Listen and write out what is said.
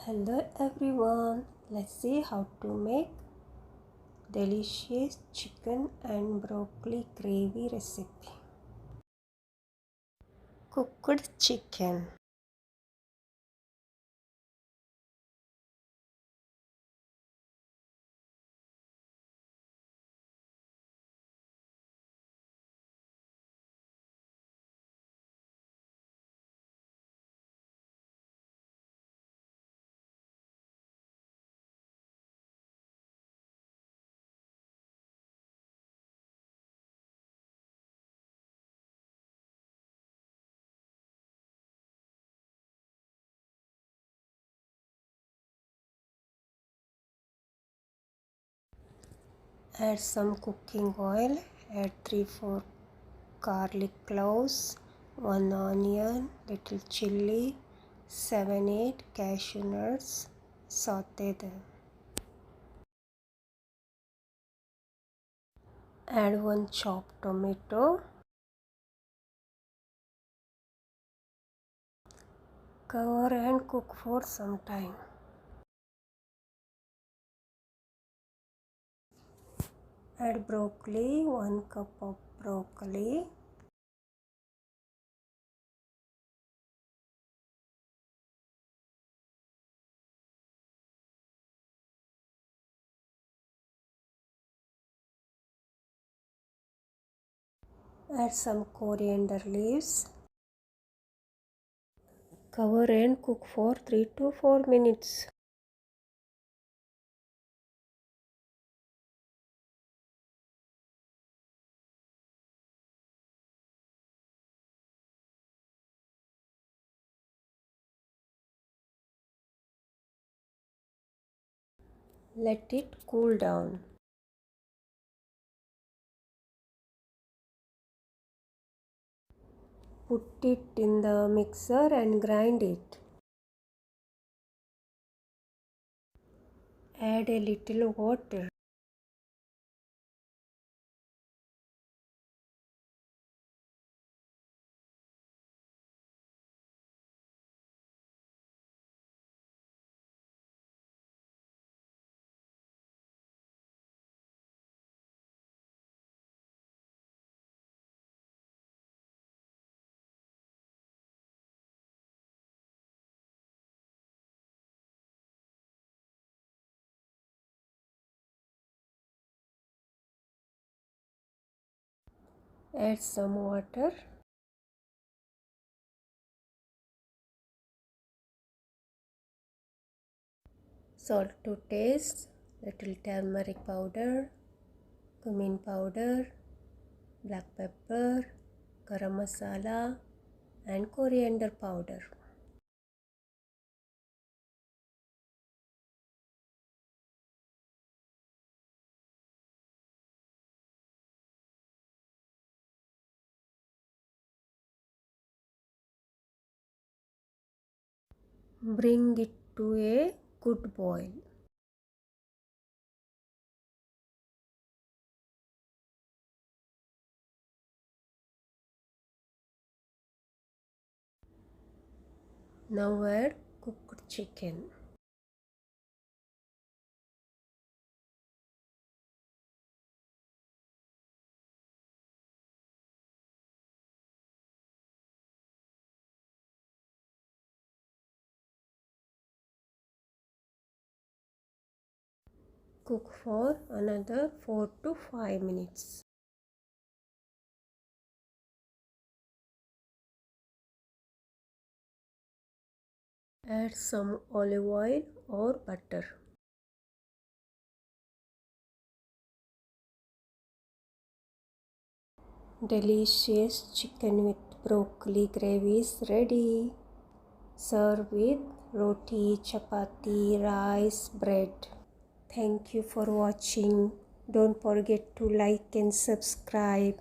Hello everyone, let's see how to make delicious chicken and broccoli gravy recipe. Cooked chicken. Add some cooking oil, add 3-4 garlic cloves, 1 onion, little chili, 7-8 cashew nuts, saute them. Add 1 chopped tomato. Cover and cook for some time. Add broccoli, 1 cup of broccoli. Add some coriander leaves. Cover and cook for 3 to 4 minutes. Let it cool down. Put it in the mixer and grind it. Add a little water. Add some water. Salt to taste. Little turmeric powder, cumin powder, black pepper, garam masala and coriander powder. Bring it to a good boil. Now add cooked chicken. Cook for another 4 to 5 minutes. Add some olive oil or butter. Delicious chicken with broccoli gravy is ready. Serve with roti, chapati, rice, bread. Thank you for watching. Don't forget to like and subscribe.